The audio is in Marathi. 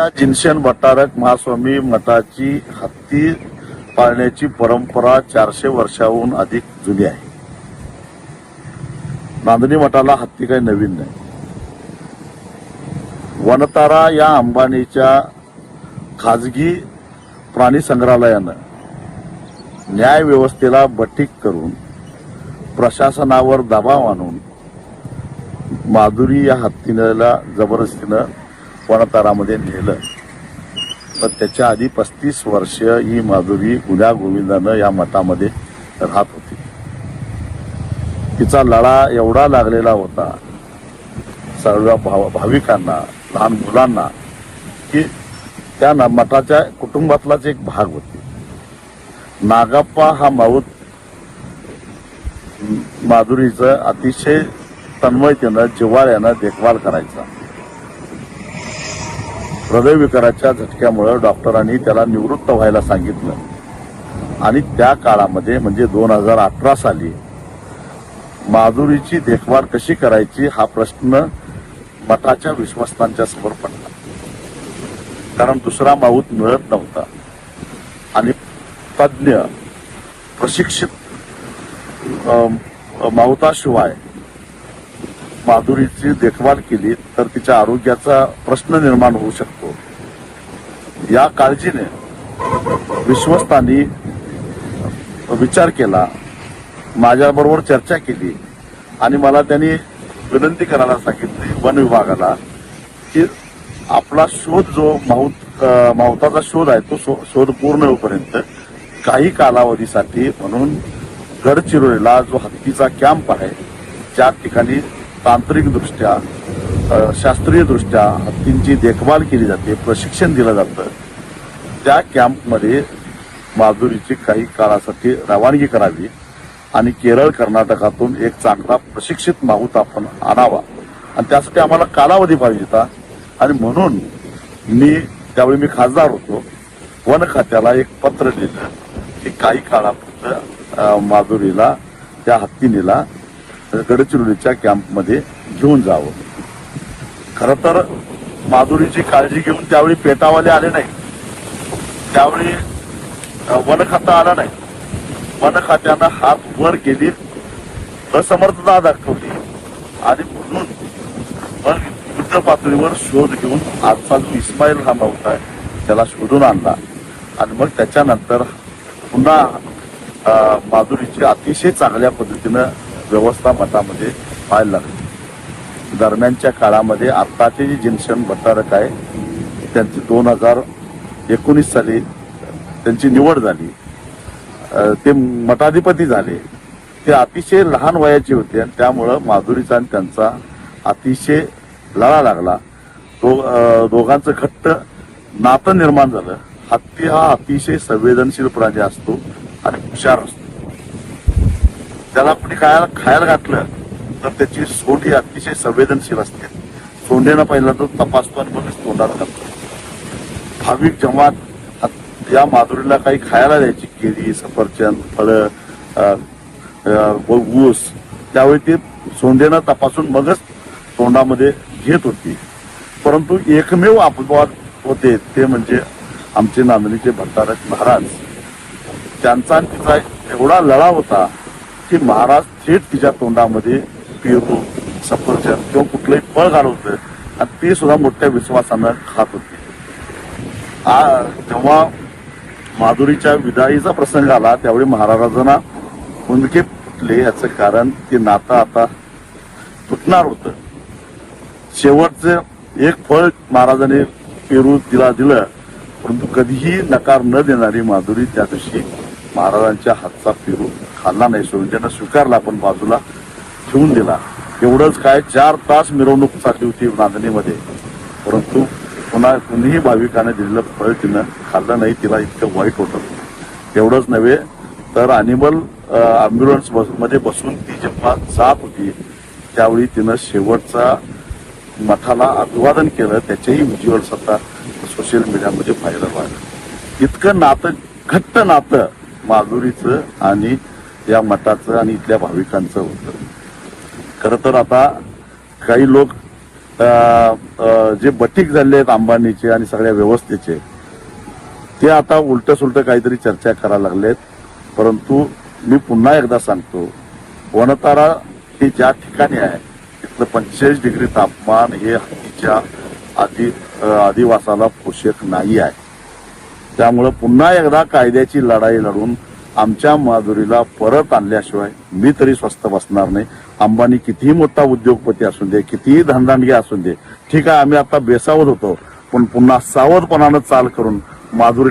या जिनशन भट्टारक महास्वामी मठाची हत्ती पाळण्याची परंपरा 400 वर्षाहून अधिक जुनी आहे. नांदणी मठाला हत्ती काही नवीन नाही. वनतारा या अंबानीच्या खाजगी प्राणी संग्रहालयानं न्याय व्यवस्थेला बटीक करून प्रशासनावर दबाव आणून माधुरी या हत्तीला जबरदस्तीनं वनतारामध्ये नेलं. तर त्याच्या आधी 35 वर्ष ही माधुरी गुण्या गोविंदानं या मठामध्ये राहत होती. तिचा लळा एवढा लागलेला होता सर्व भाविकांना, लहान मुलांना, की त्या मठाच्या कुटुंबातलाच एक भाग होती. नागप्पा हा माऊत माधुरीचं अतिशय तन्मयतेनं, जिव्हाळ्यानं देखभाल करायचा. हृदयविकाराच्या झटक्यामुळे डॉक्टरांनी त्याला निवृत्त व्हायला सांगितलं आणि त्या काळामध्ये म्हणजे 2018 साली माधुरीची देखभाल कशी करायची हा प्रश्न मठाच्या विश्वस्तांच्या समोर पडला. कारण दुसरा माऊत मिळत नव्हता आणि तज्ञ प्रशिक्षित माऊताशिवाय माधुरीची देखभाल केली तर तिच्या आरोग्याचा प्रश्न निर्माण होऊ शकतो. या काळजीने विश्वस्तांनी विचार केला, माझ्याबरोबर चर्चा केली आणि मला त्यांनी विनंती करायला सांगितली वन विभागाला की आपला शोध जो माऊताचा शोध आहे तो शोध पूर्ण होईपर्यंत काही कालावधीसाठी म्हणून गडचिरोलीला जो हत्तीचा कॅम्प आहे ज्या ठिकाणी तांत्रिकदृष्ट्या, शास्त्रीयदृष्ट्या हत्तींची देखभाल केली जाते, प्रशिक्षण दिलं जातं, त्या कॅम्पमध्ये माधुरीची काही काळासाठी रवानगी करावी आणि केरळ, कर्नाटकातून एक चांगला प्रशिक्षित माऊत आपण आणावा आणि त्यासाठी आम्हाला कालावधी पाहिजे होता. आणि म्हणून त्यावेळी मी खासदार होतो, वन खात्याला एक पत्र दिलं की काही काळापुरतं माधुरीला, त्या हत्तीनीला गडचिरोलीच्या कॅम्पमध्ये घेऊन जावं. खरं तर माधुरीची काळजी घेऊन त्यावेळी पेटावाले आले नाही, त्यावेळी वन खातं आलं नाही. वन खात्यानं हात वर केली, असमर्थता दाखवली आणि म्हणून मग युद्ध पातळीवर शोध घेऊन आजचा जो इस्माईल हा माऊत आहे त्याला शोधून आणला आणि मग त्याच्यानंतर पुन्हा माधुरीची अतिशय चांगल्या पद्धतीनं व्यवस्था मठामध्ये व्हायला लागली. दरम्यानच्या काळामध्ये आत्ताचे जे जिनशन भट्टारक आहे त्यांची 2019 साली त्यांची निवड झाली, ते मठाधिपती झाले. ते अतिशय लहान वयाचे होते आणि त्यामुळं माधुरीचा आणि त्यांचा अतिशय लळा लागला. दोघांचं घट्ट नातं निर्माण झालं. हत्ती हा अतिशय संवेदनशील प्राणी असतो आणि हुशार असतो. त्याला कुणी खायला घातलं तर त्याची सोंड ही अतिशय संवेदनशील असते. सोंडेनं पहिला तो तपासतो आणि मग तोंडाला घालतो. भाविक जेव्हा या माधुरीला काही खायला द्यायची, केळी, सफरचंद, फळं, ऊस, त्यावेळी ते सोंडेनं तपासून मगच तोंडामध्ये घेत होती. परंतु एकमेव अपवाद होते ते म्हणजे आमचे नांदणीचे भट्टारक महाराज. त्यांचा तिचा एवढा लळा होता की महाराज थेट तिच्या तोंडामध्ये पेरू, सफरचंद किंवा कुठलंही फळ घालवतं आणि ते सुद्धा मोठ्या विश्वासानं खात होते. जेव्हा माधुरीच्या विदाईचा प्रसंग आला त्यावेळी महाराजांना हुंदके फुटले. याचं कारण ते नातं आता तुटणार होतं. शेवटचं एक फळ महाराजांनी पेरू दिलं परंतु कधीही नकार न देणारी माधुरी त्या दिवशी महाराजांच्या हातचा पेरू खाल्ला नाही, सोडून त्यांना स्वीकारला पण बाजूला ठेवून दिला. एवढंच काय 4 तास मिरवणूक चालली होती नांदणीमध्ये, परंतु पुन्हा कुणीही भाविकाने दिलेलं फळ तिनं खाल्लं नाही. तिला इतकं वाईट होतं. एवढंच नव्हे तर अॅनिमल अँब्युलन्स मध्ये बसून ती जेव्हा जात होती त्यावेळी तिनं शेवटचा मठाला अभिवादन केलं. त्याचेही व्हिज्युअल्स आता सोशल मीडियामध्ये व्हायरल व्हायला. इतकं नातं, घट्ट नातं माधुरीचं आणि या मठाचं आणि इथल्या भाविकांचं होतं. खरं तर आता काही लोक जे बटीक झाले आहेत अंबानीचे आणि सगळ्या व्यवस्थेचे, ते आता उलट सुलट काहीतरी चर्चा करायला लागलेत. परंतु मी पुन्हा एकदा सांगतो, वनतारा हे ज्या ठिकाणी आहे तिथलं 45 डिग्री तापमान हे हत्तीच्या अधिवासाला पोषक नाही आहे. त्यामुळं पुन्हा एकदा कायद्याची लढाई लढून आमच्या माधुरीला परत आणल्याशिवाय मी तरी स्वस्थ बसणार नाही. अंबानी कितीही मोठा उद्योगपती असू दे, कितीही धनदांडगे असू दे, ठीक आहे, आम्ही आता बेसावत होतो, पण पुन्हा सावधपणानं चाल करून माधुरी